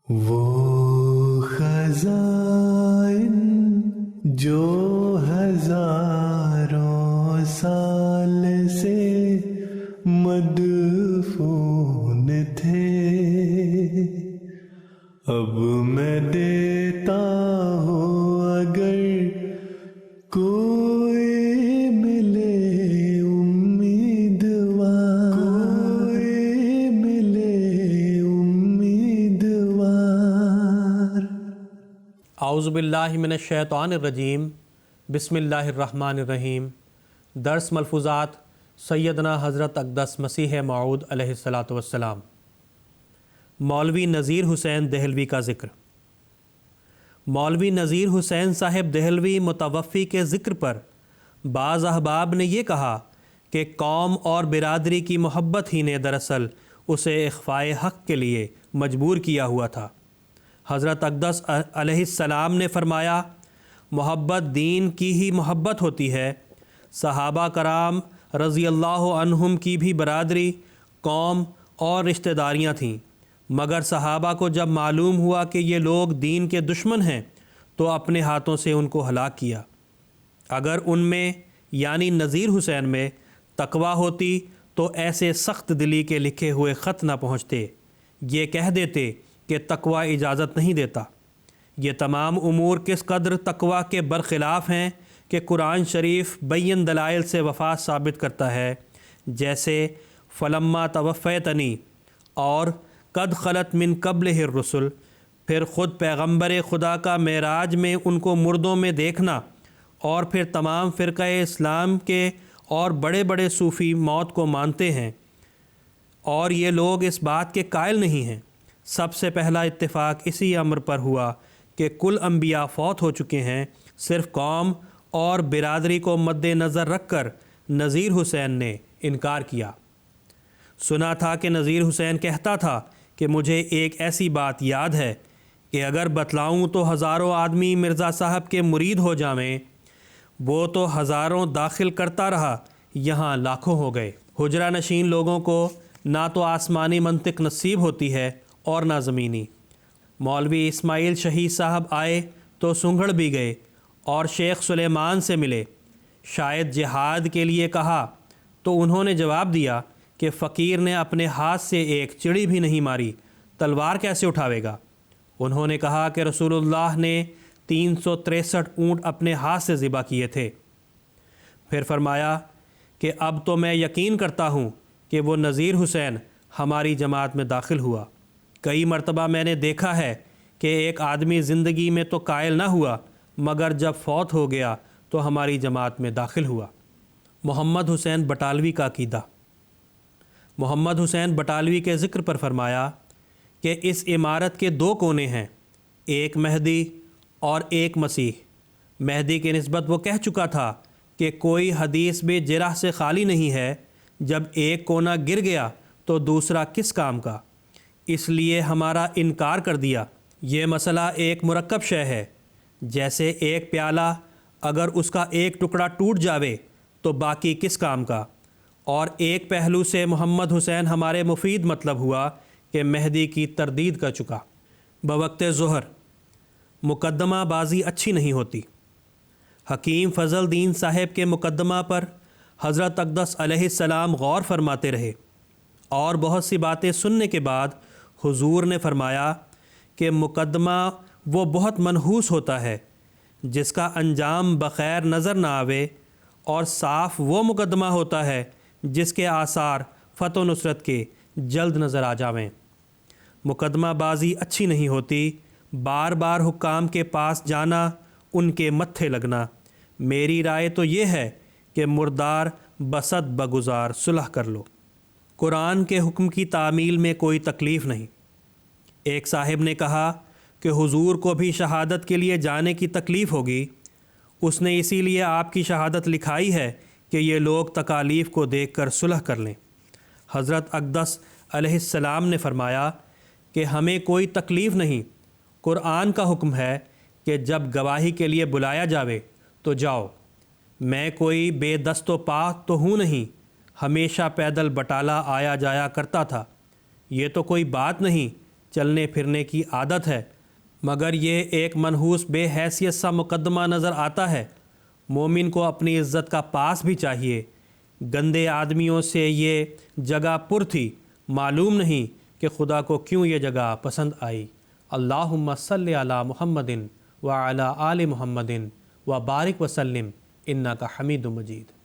وہ خزائن جو ہزاروں سال سے مدفون تھے، اب میں دیتا ہوں اگر کوئی ملے امیدوار، کوئی ملے امیدوار۔ اعوذ باللہ من الشیطان الرجیم، بسم اللہ الرحمن الرحیم۔ درس ملفوظات سیدنا حضرت اقدس مسیح موعود علیہ الصلاۃ والسلام۔ مولوی نذیر حسین دہلوی کا ذکر۔ مولوی نذیر حسین صاحب دہلوی متوفی کے ذکر پر بعض احباب نے یہ کہا کہ قوم اور برادری کی محبت ہی نے دراصل اسے اخفائے حق کے لیے مجبور کیا ہوا تھا۔ حضرت اقدس علیہ السلام نے فرمایا، محبت دین کی ہی محبت ہوتی ہے۔ صحابہ کرام رضی اللہ عنہم کی بھی برادری، قوم اور رشتہ داریاں تھیں، مگر صحابہ کو جب معلوم ہوا کہ یہ لوگ دین کے دشمن ہیں تو اپنے ہاتھوں سے ان کو ہلاک کیا۔ اگر ان میں یعنی نذیر حسین میں تقویٰ ہوتی تو ایسے سخت دلی کے لکھے ہوئے خط نہ پہنچتے، یہ کہہ دیتے کہ تقویٰ اجازت نہیں دیتا۔ یہ تمام امور کس قدر تقویٰ کے برخلاف ہیں کہ قرآن شریف بین دلائل سے وفا ثابت کرتا ہے، جیسے فلما توفیتنی اور قد خلت من قبلہ الرسل۔ پھر خود پیغمبر خدا کا معراج میں ان کو مردوں میں دیکھنا، اور پھر تمام فرقہ اسلام کے اور بڑے بڑے صوفی موت کو مانتے ہیں، اور یہ لوگ اس بات کے قائل نہیں ہیں۔ سب سے پہلا اتفاق اسی امر پر ہوا کہ کل انبیاء فوت ہو چکے ہیں، صرف قوم اور برادری کو مد نظر رکھ کر نذیر حسین نے انکار کیا۔ سنا تھا کہ نذیر حسین کہتا تھا کہ مجھے ایک ایسی بات یاد ہے کہ اگر بتلاؤں تو ہزاروں آدمی مرزا صاحب کے مرید ہو جاویں۔ وہ تو ہزاروں داخل کرتا رہا، یہاں لاکھوں ہو گئے۔ حجرہ نشین لوگوں کو نہ تو آسمانی منطق نصیب ہوتی ہے اور نہ زمینی۔ مولوی اسماعیل شہید صاحب آئے تو سنگھڑ بھی گئے اور شیخ سلیمان سے ملے۔ شاید جہاد کے لیے کہا تو انہوں نے جواب دیا کہ فقیر نے اپنے ہاتھ سے ایک چڑی بھی نہیں ماری، تلوار کیسے اٹھاوے گا؟ انہوں نے کہا کہ رسول اللہ نے 363 اونٹ اپنے ہاتھ سے ذبح کیے تھے۔ پھر فرمایا کہ اب تو میں یقین کرتا ہوں کہ وہ نذیر حسین ہماری جماعت میں داخل ہوا۔ کئی مرتبہ میں نے دیکھا ہے کہ ایک آدمی زندگی میں تو قائل نہ ہوا، مگر جب فوت ہو گیا تو ہماری جماعت میں داخل ہوا۔ محمد حسین بٹالوی کا عقیدہ۔ محمد حسین بٹالوی کے ذکر پر فرمایا کہ اس عمارت کے دو کونے ہیں، ایک مہدی اور ایک مسیح۔ مہدی کی نسبت وہ کہہ چکا تھا کہ کوئی حدیث بھی جرح سے خالی نہیں ہے، جب ایک کونا گر گیا تو دوسرا کس کام کا؟ اس لیے ہمارا انکار کر دیا۔ یہ مسئلہ ایک مرکب شے ہے، جیسے ایک پیالہ اگر اس کا ایک ٹکڑا ٹوٹ جاوے تو باقی کس کام کا؟ اور ایک پہلو سے محمد حسین ہمارے مفید مطلب ہوا کہ مہدی کی تردید کر چکا۔ بوقت ظہر مقدمہ بازی اچھی نہیں ہوتی۔ حکیم فضل دین صاحب کے مقدمہ پر حضرت اقدس علیہ السلام غور فرماتے رہے، اور بہت سی باتیں سننے کے بعد حضور نے فرمایا کہ مقدمہ وہ بہت منحوس ہوتا ہے جس کا انجام بخیر نظر نہ آوے، اور صاف وہ مقدمہ ہوتا ہے جس کے آثار فتح و نصرت کے جلد نظر آ جاویں۔ مقدمہ بازی اچھی نہیں ہوتی، بار بار حکام کے پاس جانا، ان کے متھے لگنا۔ میری رائے تو یہ ہے کہ مردار بسد بگزار صلح کر لو۔ قرآن کے حکم کی تعمیل میں کوئی تکلیف نہیں۔ ایک صاحب نے کہا کہ حضور کو بھی شہادت کے لیے جانے کی تکلیف ہوگی، اس نے اسی لیے آپ کی شہادت لکھائی ہے کہ یہ لوگ تکالیف کو دیکھ کر صلح کر لیں۔ حضرت اقدس علیہ السلام نے فرمایا کہ ہمیں کوئی تکلیف نہیں، قرآن کا حکم ہے کہ جب گواہی کے لیے بلایا جاوے تو جاؤ۔ میں کوئی بے دست و پا تو ہوں نہیں، ہمیشہ پیدل بٹالہ آیا جایا کرتا تھا۔ یہ تو کوئی بات نہیں چلنے پھرنے کی عادت ہے، مگر یہ ایک منحوس بے حیثیت سا مقدمہ نظر آتا ہے۔ مومن کو اپنی عزت کا پاس بھی چاہیے۔ گندے آدمیوں سے یہ جگہ پر تھی، معلوم نہیں کہ خدا کو کیوں یہ جگہ پسند آئی۔ اللہم صلی علی محمد وعلی آل محمد وبارک وسلم انک حمید مجید۔